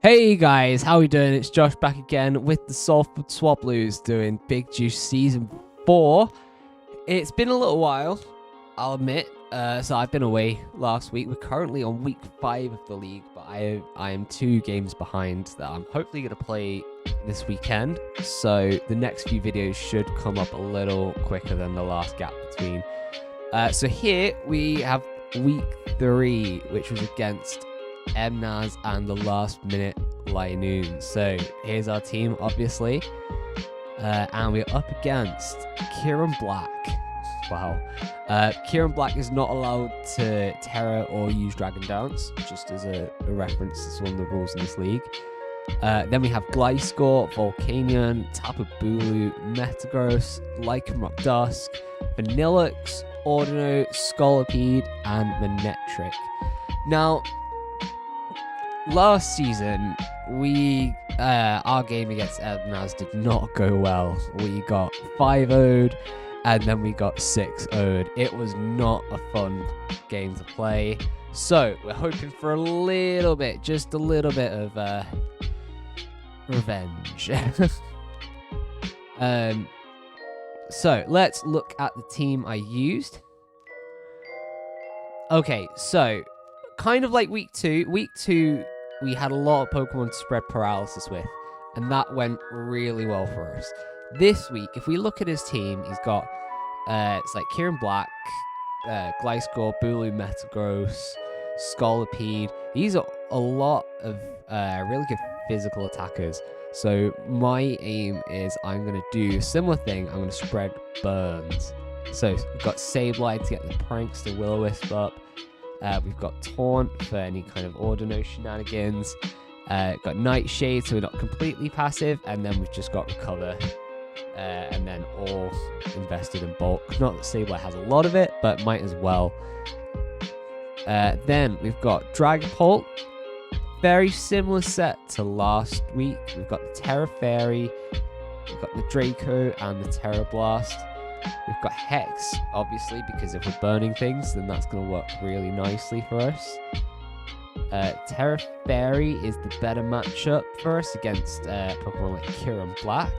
Hey guys, how we doing? It's Josh back again with the Salford Swablus doing Big Juice Season 4. It's been a little while, I'll admit. So I've been away last week. We're currently on week 5 of the league, but I am 2 games behind that I'm hopefully going to play this weekend. So the next few videos should come up a little quicker than the last gap between. So here we have week 3, which was against MNAS and the last minute Linoones. So here's our team, obviously, and we're up against Kyurem-Black. Wow. Kyurem-Black is not allowed to Terra or use Dragon Dance, just as a reference. It's one of the rules in this league. Then we have Gliscor, Volcanion, Tapu Bulu, Metagross, Lycanroc Dusk, Vanillux, Ordino, Scolipede, and Manectric. Now, last season, our game against MNAS did not go well. We got 5-0'd, and then we got 6-0'd. It was not a fun game to play. So, we're hoping for a little bit, just a little bit of revenge. So, let's look at the team I used. Okay, so, kind of like week 2. Week 2, we had a lot of Pokemon to spread paralysis with, and that went really well for us. This week, if we look at his team, he's got, it's like Kyurem-Black, Gliscor, Bulu, Metagross, Scolipede. These are a lot of really good physical attackers. So my aim is I'm going to do a similar thing. I'm going to spread burns. So we've got Sableye to get the Prankster Will-O-Wisp up. We've got Taunt for any kind of Ordino shenanigans. Got Nightshade, so we're not completely passive. And then we've just got Recover. And then all invested in Bulk. Not that Sableye has a lot of it, but might as well. Then we've got Dragapult. Very similar set to last week. We've got the Terra Fairy. We've got the Draco and the Terra Blast. We've got Hex, obviously, because if we're burning things, then that's going to work really nicely for us. Terra Fairy is the better matchup for us against Pokemon like Kyurem-Black.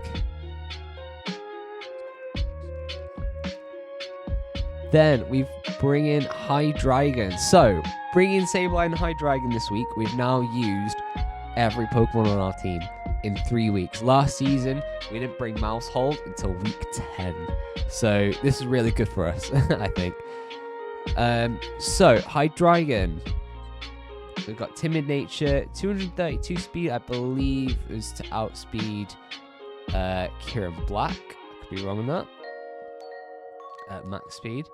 Then we bring in Hydreigon. So, bringing in Sableye and Hydreigon this week, we've now used every Pokemon on our team in 3 weeks. Last season, we didn't bring Mousehold until week 10. So this is really good for us, I think. So, Hydreigon. We've got Timid Nature, 232 speed, I believe, is to outspeed Kyurem-Black. I could be wrong on that. Max speed.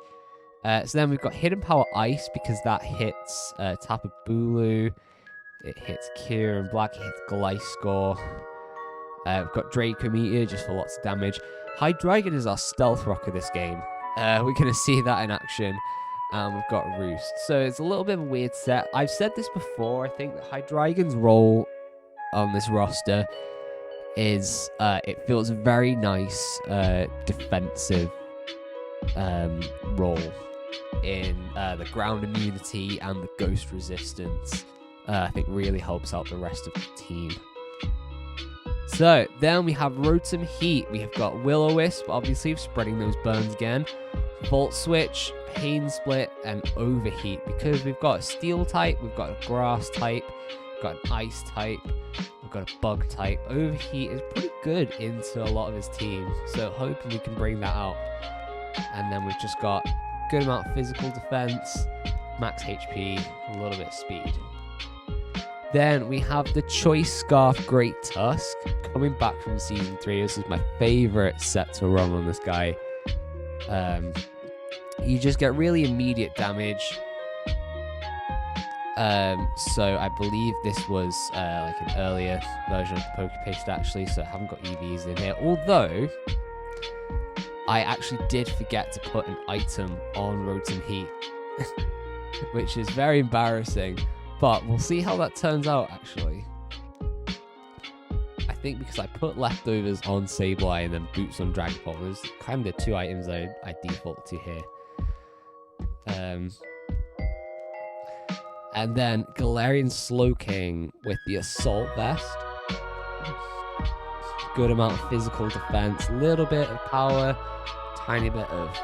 So then we've got Hidden Power Ice, because that hits Tapu Bulu. It hits Kyurem-Black, it hits Gliscor. We've got Draco Meteor just for lots of damage. Hydreigon is our stealth rocker this game. We're going to see that in action. And we've got Roost. So it's a little bit of a weird set. I've said this before. I think that Hydreigon's role on this roster is it feels a very nice defensive role in the ground immunity and the ghost resistance. I think really helps out the rest of the team. So then we have ROTOM-HEAT. We have got Will-O-Wisp, obviously, spreading those burns again. Volt Switch, Pain Split, and Overheat. Because we've got a Steel type, we've got a Grass type, we've got an Ice type, we've got a Bug type. Overheat is pretty good into a lot of his team, so hoping we can bring that out. And then we've just got a good amount of physical defense, max HP, a little bit of speed. Then we have the Choice Scarf Great Tusk coming back from Season 3. This is my favorite set to run on this guy. You just get really immediate damage. So I believe this was like an earlier version of the Pokepaste actually, so I haven't got EVs in here. Although, I actually did forget to put an item on ROTOM-HEAT, which is very embarrassing. But we'll see how that turns out, actually. I think because I put leftovers on Sableye and then boots on Dragapult, those kind of the 2 items I default to here. And then Galarian Slowking with the Assault Vest. Good amount of physical defense, little bit of power, tiny bit of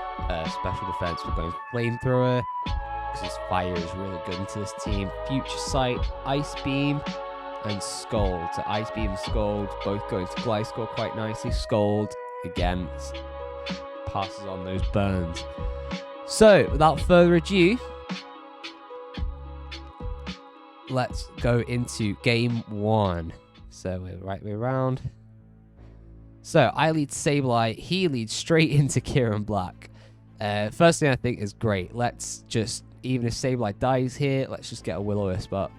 special defense. We're going Flamethrower because his fire is really good into this team. Future Sight, Ice Beam, and Scold. So Ice Beam and Scold both go into Gliscor quite nicely. Scold, again, passes on those burns. So, without further ado, let's go into game 1. So, we're right way around. So, I lead Sableye. He leads straight into Kyurem-Black. First thing I think is great. Let's just, even if Sableye dies here, let's just get a Will-O-Wisp up.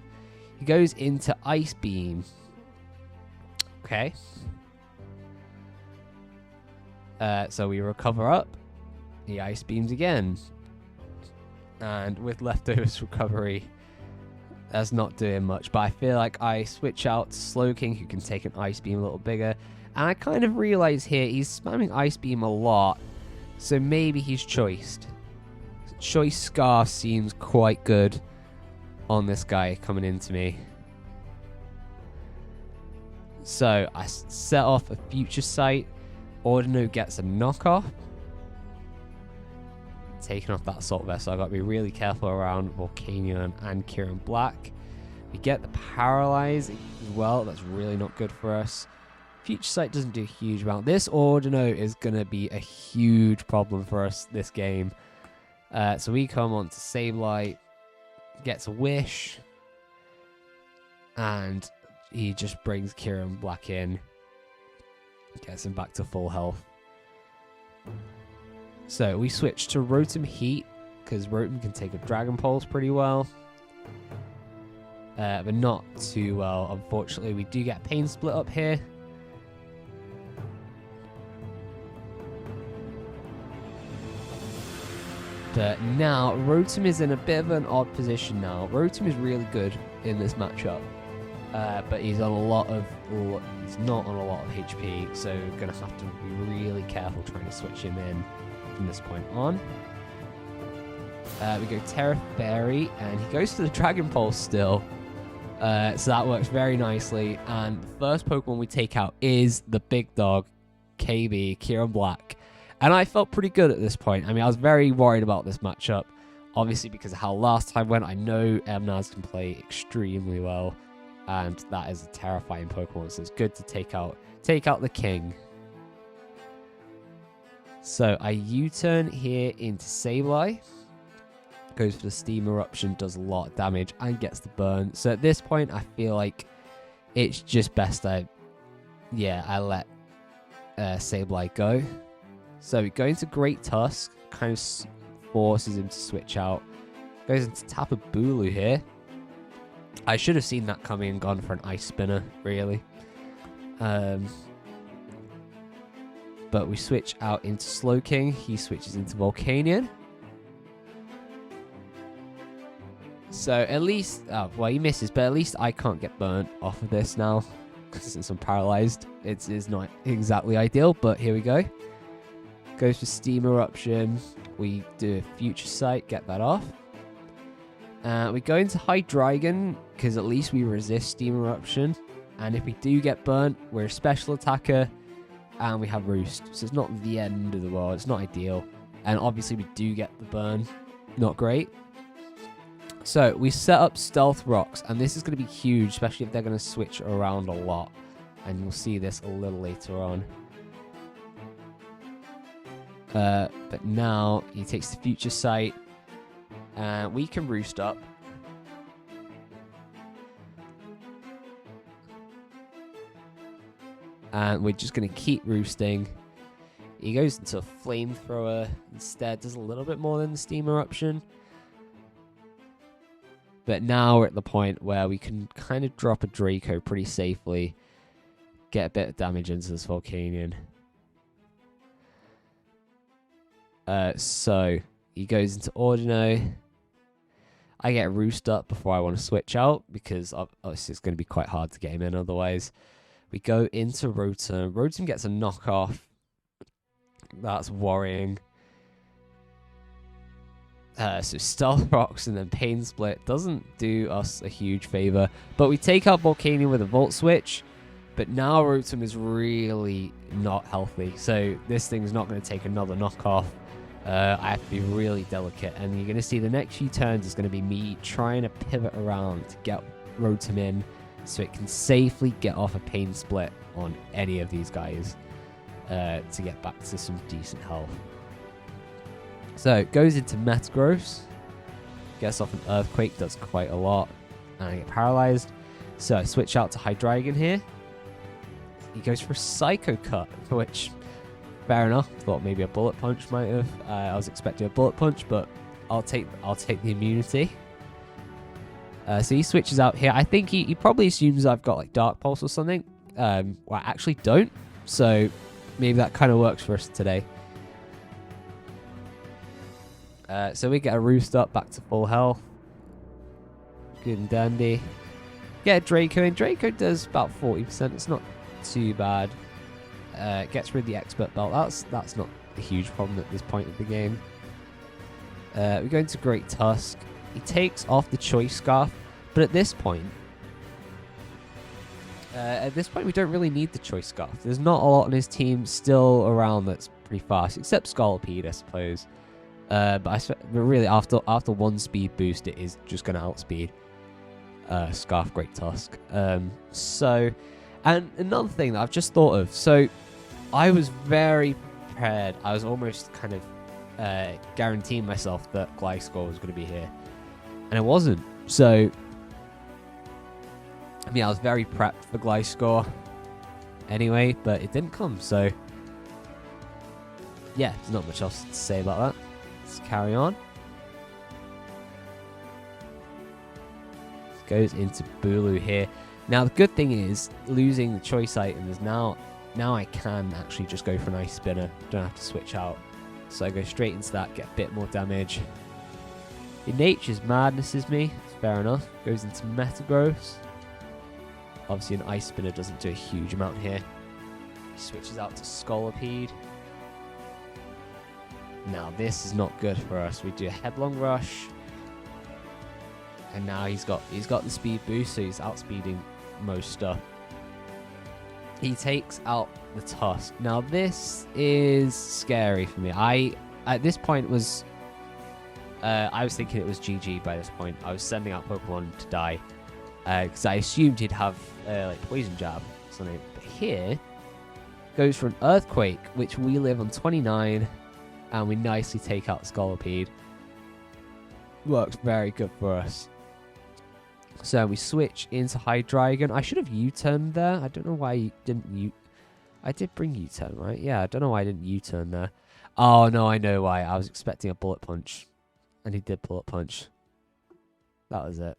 He goes into Ice Beam. Okay. So we recover up. He Ice Beams again. And with Leftovers Recovery, that's not doing much. But I feel like I switch out to Slowking, who can take an Ice Beam a little bigger. And I kind of realize here he's spamming Ice Beam a lot. So maybe he's choiced. Choice Scarf seems quite good on this guy coming into me. So I set off a Future Sight. Ordino gets a knockoff. Taking off that Assault Vest, so I've got to be really careful around Volcanion and Kyurem-Black. We get the Paralyze as well. That's really not good for us. Future Sight doesn't do a huge amount. This Ordino is going to be a huge problem for us this game. So we come on to Sableye. Gets a Wish. And he just brings Kyurem-Black in. Gets him back to full health. So we switch to Rotom-HEAT, because Rotom can take a Dragon Pulse pretty well. But not too well, unfortunately. We do get Pain Split up here. But now, Rotom is in a bit of an odd position now. Rotom is really good in this matchup. But he's on a lot of... He's not on a lot of HP, so we're going to have to be really careful trying to switch him in from this point on. We go Terra Fairy, and he goes for the Dragon Pulse still. So that works very nicely. And the first Pokemon we take out is the big dog, KB, Kyurem-Black. And I felt pretty good at this point. I mean, I was very worried about this matchup, obviously because of how last time went. I know Emnaz can play extremely well, and that is a terrifying Pokemon, so it's good to take out the king. So I U-turn here into Sableye. Goes for the Steam Eruption, does a lot of damage, and gets the burn. So at this point, I feel like it's just best I let Sableye go. So we go into Great Tusk, kind of forces him to switch out. Goes into Tapu Bulu here. I should have seen that coming and gone for an Ice Spinner, really. But we switch out into Slowking. He switches into Volcanion. So at least... Oh, well, he misses, but at least I can't get burnt off of this now. Since I'm paralyzed. It is not exactly ideal, but here we go. Goes for Steam Eruption. We do a Future Sight, get that off. We go into Hydreigon, because at least we resist Steam Eruption. And if we do get burnt, we're a special attacker. And we have Roost. So it's not the end of the world. It's not ideal. And obviously we do get the burn. Not great. So we set up Stealth Rocks. And this is going to be huge, especially if they're going to switch around a lot. And you'll see this a little later on. But now he takes the Future Sight. We can Roost up. And we're just going to keep roosting. He goes into a Flamethrower instead. Does a little bit more than the Steam Eruption. But now we're at the point where we can kind of drop a Draco pretty safely. Get a bit of damage into this Volcanion. So he goes into Ordino. I get Roost up before I want to switch out, because obviously it's going to be quite hard to get him in otherwise. We go into Rotom. Rotom gets a knockoff. That's worrying. So Stealth Rocks and then Pain Split doesn't do us a huge favor. But we take out Volcanion with a Volt Switch. But now Rotom is really not healthy. So this thing's not going to take another knockoff. I have to be really delicate. And you're going to see the next few turns is going to be me trying to pivot around to get Rotom in so it can safely get off a Pain Split on any of these guys to get back to some decent health. So it goes into Metagross, gets off an Earthquake, does quite a lot, and I get paralyzed. So I switch out to Hydreigon here. He goes for a Psycho Cut, which, fair enough. Thought maybe a Bullet Punch might have. I was expecting a Bullet Punch, but I'll take the immunity. So he switches out here. I think he probably assumes I've got like Dark Pulse or something. Well, I actually don't. So maybe that kind of works for us today. So we get a Roost up back to full health. Good and dandy. Get a Draco in. Draco does about 40%. It's not too bad. Gets rid of the Expert Belt. That's not a huge problem at this point of the game. We go into Great Tusk. He takes off the Choice Scarf, but at this point we don't really need the Choice Scarf. There's not a lot on his team still around that's pretty fast, except Scolipede, I suppose. But really, after one speed boost, it is just going to outspeed Scarf Great Tusk. So, and another thing that I've just thought of. So, I was very prepared. I was almost kind of guaranteeing myself that Gliscor was going to be here, and it wasn't. So, I mean, I was very prepped for Gliscor anyway, but it didn't come. So, yeah, there's not much else to say about that. Let's carry on. Goes into Bulu here. Now the good thing is losing the choice item is now I can actually just go for an Ice Spinner. Don't have to switch out. So I go straight into that, get a bit more damage. In Nature's Madness is me. It's fair enough. Goes into Metagross. Obviously an Ice Spinner doesn't do a huge amount here. Switches out to Scolipede. Now this is not good for us. We do a Headlong Rush, and now he's got the speed boost, so he's outspeeding most stuff. He takes out the Tusk. Now this is scary for me. At this point was I was thinking it was GG by this point. I was sending out Pokemon to die because I assumed he'd have like Poison Jab or something. But here goes for an Earthquake, which we live on 29. And we nicely take out Scolipede. Works very good for us. So we switch into Hydreigon. I should have U-turned there. I don't know why you didn't I did bring U-turn, right? Yeah, I don't know why I didn't U-turn there. Oh, no, I know why. I was expecting a Bullet Punch. And he did Bullet Punch. That was it.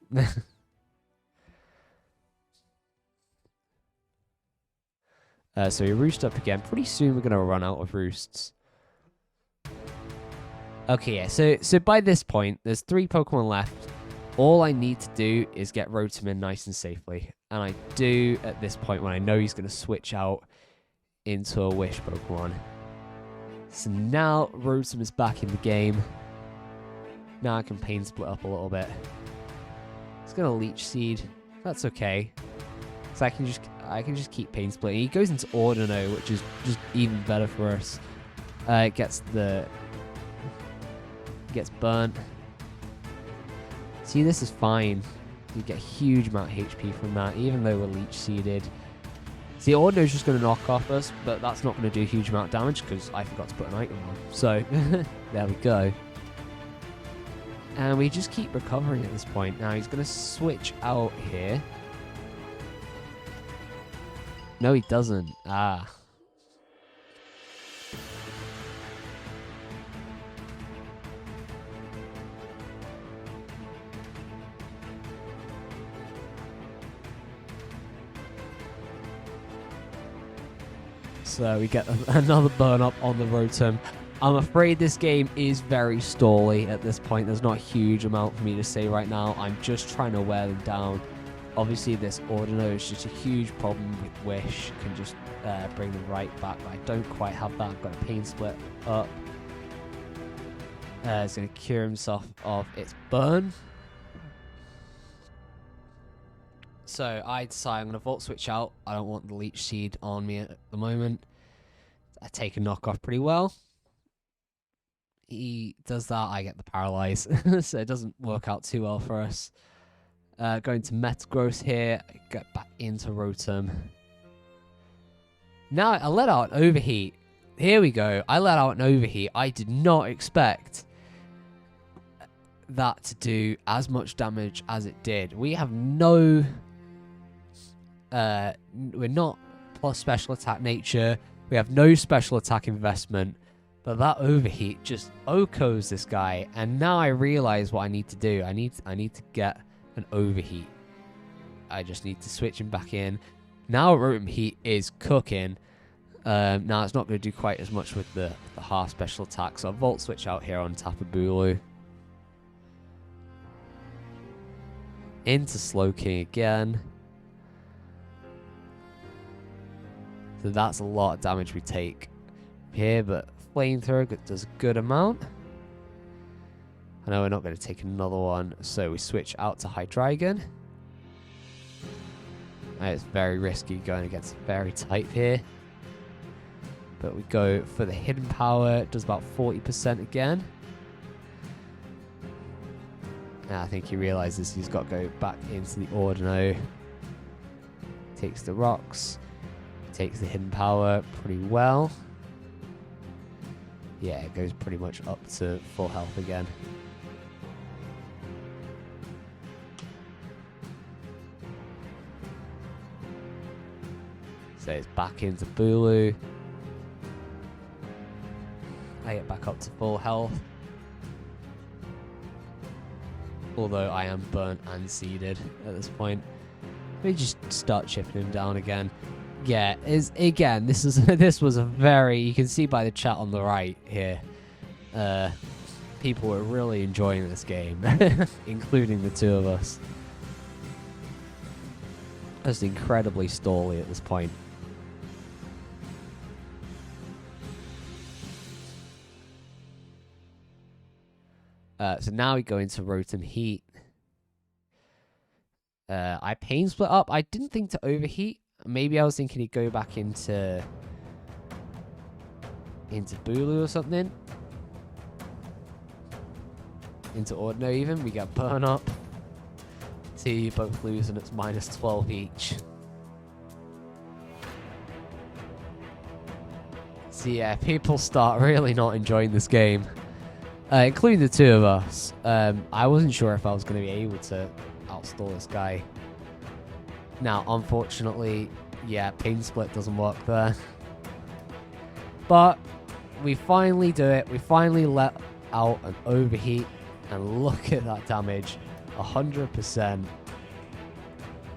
So we roost up again. Pretty soon we're going to run out of roosts. Okay, yeah, so by this point, there's 3 Pokemon left. All I need to do is get Rotom in nice and safely. And I do at this point when I know he's going to switch out into a Wish Pokemon. So now Rotom is back in the game. Now I can Pain Split up a little bit. It's going to Leech Seed. That's okay. So I can just keep Pain Splitting. He goes into Ordino, which is just even better for us. It gets burnt. See, this is fine. You get a huge amount of HP from that, even though we're Leech Seeded. See, Ordino's just going to knock off us, but that's not going to do a huge amount of damage because I forgot to put an item on. So, there we go. And we just keep recovering at this point. Now, he's going to switch out here. No, he doesn't. Ah. So we get another burn up on the Rotom. I'm afraid this game is very stally at this point. There's not a huge amount for me to say right now. I'm just trying to wear them down. Obviously, this Ordino is just a huge problem with Wish. Can just bring them right back. But I don't quite have that. I've got a Pain Split up. It's going to cure himself of its burn. So I decide I'm going to Volt Switch out. I don't want the Leech Seed on me at the moment. I take a knockoff pretty well. He does that, I get the Paralyze. So it doesn't work out too well for us. Going to Metagross here. Get back into Rotom. Now I let out an Overheat. Here we go. I let out an Overheat. I did not expect that to do as much damage as it did. We have no... we're not plus special attack nature. We have no special attack investment. But that Overheat just OHKOs this guy. And now I realize what I need to do. I need to get an Overheat. I just need to switch him back in. Now ROTOM-HEAT is cooking. Now it's not going to do quite as much with the half special attack. So I'll Volt Switch out here on Tapu Bulu. Into Slowking again. So that's a lot of damage we take here, but Flamethrower does a good amount. I know we're not going to take another one, so we switch out to Hydreigon. And it's very risky going against Fairy type here. But we go for the Hidden Power. It does about 40% again. And I think he realizes he's got to go back into the Ordino. Takes the rocks. Takes the Hidden Power pretty well. Yeah, it goes pretty much up to full health again. So it's back into Bulu. I get back up to full health. Although I am burnt and seeded at this point. Let me just start chipping him down again. Yeah, this was a very, you can see by the chat on the right here, people were really enjoying this game, including the two of us. Just incredibly stally at this point. So now we go into Rotom-HEAT. I Pain Split up. I didn't think to Overheat. Maybe I was thinking he'd go back into Bulu or something. Into Ordino even. We get Burn Up. See, you both lose and it's minus 12 each. So yeah, people start really not enjoying this game. Including the two of us. I wasn't sure if I was going to be able to outstall this guy. Now, unfortunately, yeah, Pain Split doesn't work there. But we finally do it. We finally let out an Overheat. And look at that damage. 100%.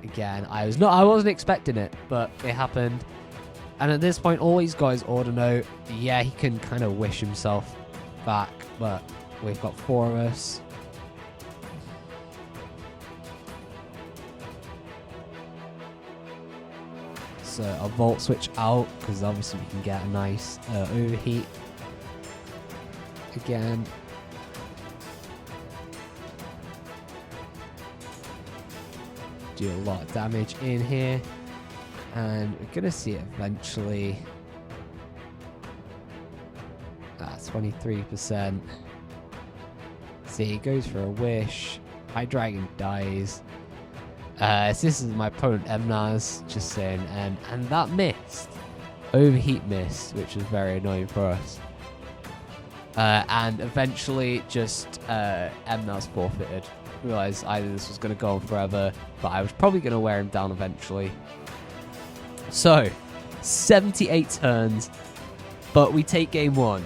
Again, I wasn't expecting it, but it happened. And at this point, all he's got is Ordino. Yeah, he can kind of wish himself back, but we've got four of us. So I'll Volt Switch out, because obviously we can get a nice Overheat. Again. Do a lot of damage in here. And we're going to see it eventually. 23%. See, he goes for a wish. Hydreigon dies. So this is my opponent Emnaz, just saying, and that missed. Overheat missed, which was very annoying for us. And eventually just Emnaz forfeited. Realised either this was going to go on forever, but I was probably going to wear him down eventually. So, 78 turns, but we take game one.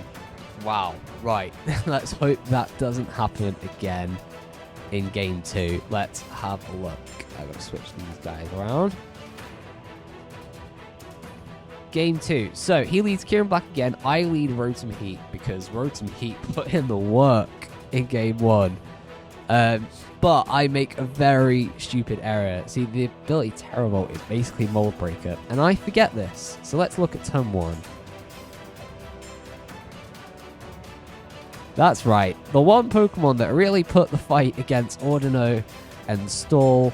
Wow, right. Let's hope that doesn't happen again in game two. Let's have a look. I've got to switch these guys around. Game two. So, he leads Kyurem-Black again. I lead Rotom-HEAT because Rotom-HEAT put in the work in game one. But I make a very stupid error. See, the ability Terravolt is basically Mold Breaker, and I forget this. So let's look at turn one. That's right. The one Pokemon that really put the fight against Ordino and Stall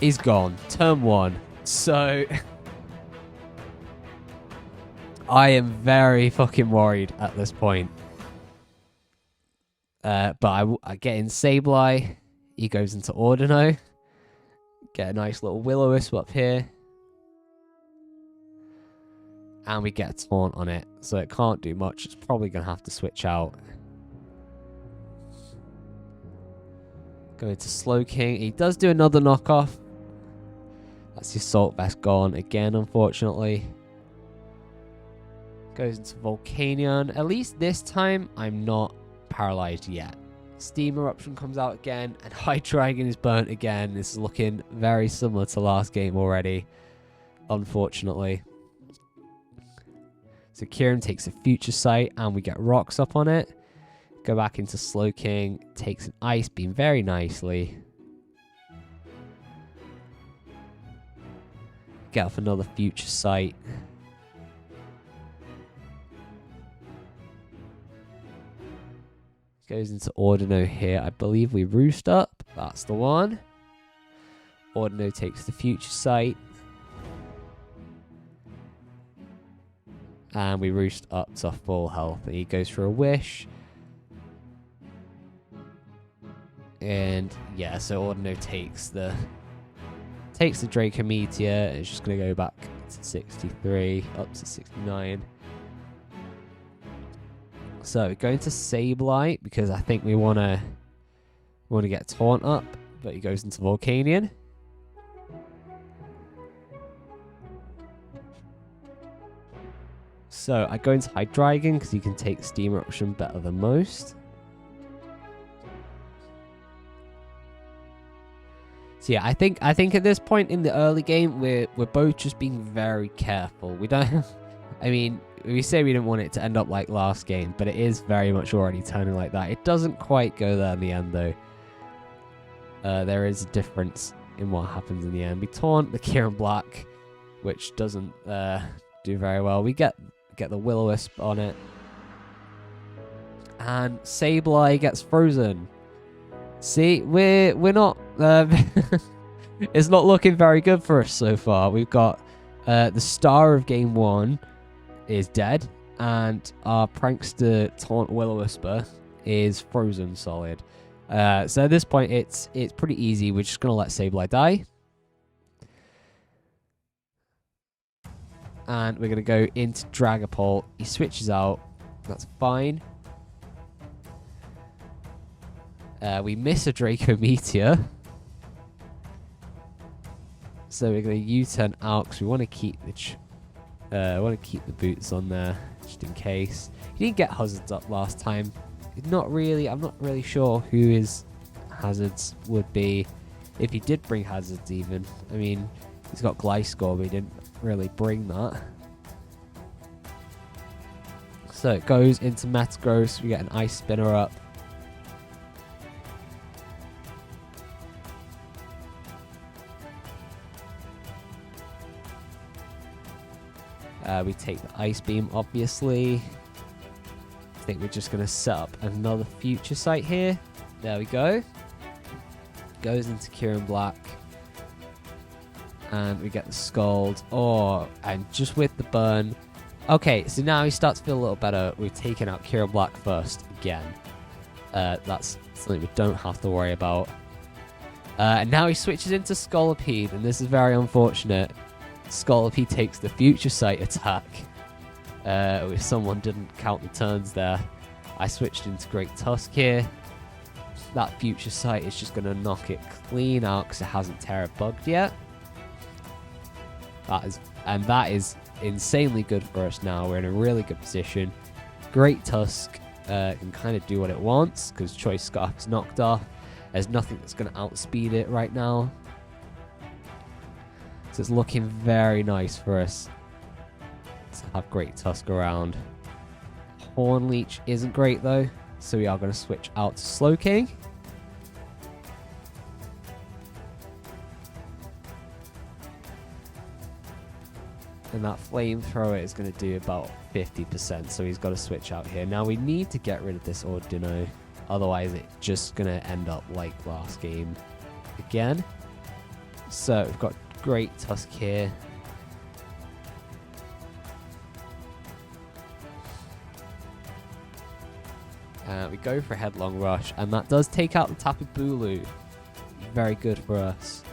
is gone. Turn 1. So I am very fucking worried at this point. But I get in Sableye. He goes into Ordino. Get a nice little Will-O-Wisp up here. And we get a taunt on it. So it can't do much. It's probably going to have to switch out. Go into Slowking. He does do another knockoff. That's his Salt Vest gone again, unfortunately. Goes into Volcanion. At least this time, I'm not paralyzed yet. Steam Eruption comes out again, and Hydreigon is burnt again. This is looking very similar to last game already, unfortunately. So Kyurem takes a Future Sight, and we get rocks up on it. Go back into Slowking, takes an Ice Beam very nicely. Get off another Future Sight. Goes into Ordino here. I believe we Roost up. That's the one. Ordino takes the Future Sight. And we Roost up to full health. And he goes for a Wish. And yeah, so Ordino takes the Draco Meteor. It's just going to go back to 63, up to 69. So going to Sableye because I think we want to get Taunt up, but he goes into Volcanion. So I go into Hydreigon because he can take Steam Eruption better than most. So yeah, I think at this point in the early game we're both just being very careful. We don't. I mean, we say we didn't want it to end up like last game, but it is very much already turning like that. It doesn't quite go there in the end though. There is a difference in what happens in the end. We taunt the Kyurem-Black, which doesn't do very well. We get the Will-O-Wisp on it, and Sableye gets frozen. See, we're not. It's not looking very good for us so far. We've got the star of game 1 is dead, and our prankster taunt Will-O-Wisper is frozen solid. So at this point, it's pretty easy. We're just gonna let Sableye die, and we're gonna go into Dragapult. He switches out. That's fine. We miss a Draco Meteor. So we're going to U-turn out because we want to keep the boots on there just in case. He didn't get Hazards up last time. I'm not really sure who his Hazards would be. If he did bring Hazards even. I mean, he's got Gliscor, but he didn't really bring that. So it goes into Metagross. We get an Ice Spinner up. We take the Ice Beam, obviously. I think we're just going to set up another Future Sight here. There we go. Goes into Kyurem-Black. And we get the Scald. Oh, and just with the burn. Okay, so now he starts to feel a little better. We've taken out Kyurem-Black first again. That's something we don't have to worry about. And now he switches into Scolipede, and this is very unfortunate. Scolipede takes the Future Sight attack. If someone didn't count the turns there. I switched into Great Tusk here. That Future Sight is just going to knock it clean out because it hasn't Terra bugged yet. That is insanely good for us now. We're in a really good position. Great Tusk can kind of do what it wants because Choice Scarf is knocked off. There's nothing that's going to outspeed it right now. So it's looking very nice for us to have Great Tusk around. Horn Leech isn't great though, so we are going to switch out to Slowking. And that flamethrower is going to do about 50%, so he's got to switch out here. Now we need to get rid of this Ordino, otherwise it's just going to end up like last game again. So we've got Great Tusk here. We go for a Headlong Rush, and that does take out the Tapu Bulu. Very good for us.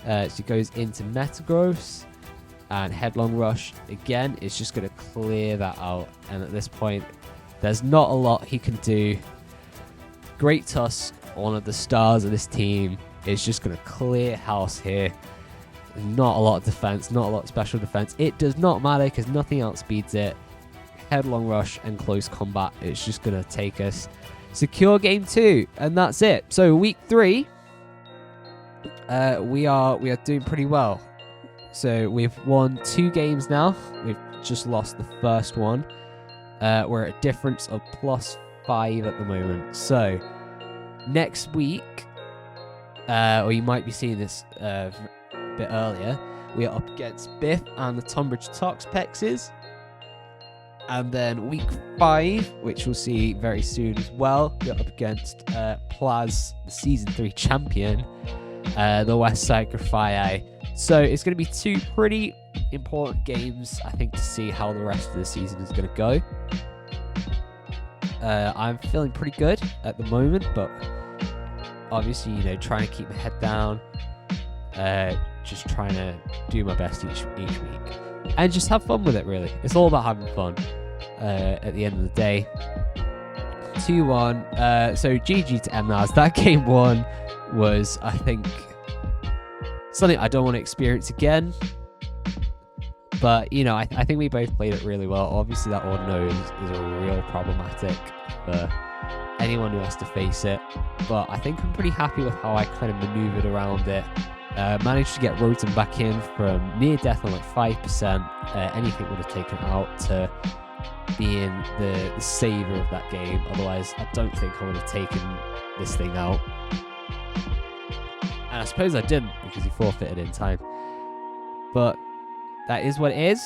So he goes into Metagross, and Headlong Rush again is just going to clear that out. And at this point, there's not a lot he can do. Great Tusk, one of the stars of this team, is just going to clear house here. Not a lot of defense, not a lot of special defense. It does not matter because nothing else beats it. Headlong Rush and close combat, it's just going to take us. Secure game 2, and that's it. So week 3, we are doing pretty well. So we've won 2 games now. We've just lost the first one. We're at a difference of +5 at the moment. So next week, or you might be seeing this a bit earlier, we are up against Biff and the Tonbridge Toxpexes. And then week 5, which we'll see very soon as well, we're up against Plaz, the Season 3 champion, the West Side Grafii. So it's going to be 2 pretty important games, I think, to see how the rest of the season is going to go. I'm feeling pretty good at the moment, but obviously, you know, trying to keep my head down, just trying to do my best each week. And just have fun with it, really. It's all about having fun at the end of the day. 2-1. So GG to MNAS. That game 1 was, I think, something I don't want to experience again. But, you know, I think we both played it really well. Obviously, that Ordino is a real problematic for anyone who has to face it. But I think I'm pretty happy with how I kind of maneuvered around it. Managed to get Rotom back in from near death on like 5%. Anything would have taken out to being the saver of that game. Otherwise, I don't think I would have taken this thing out. And I suppose I didn't because he forfeited in time. But that is what it is.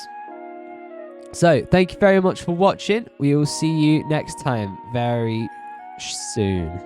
So, thank you very much for watching. We will see you next time very soon.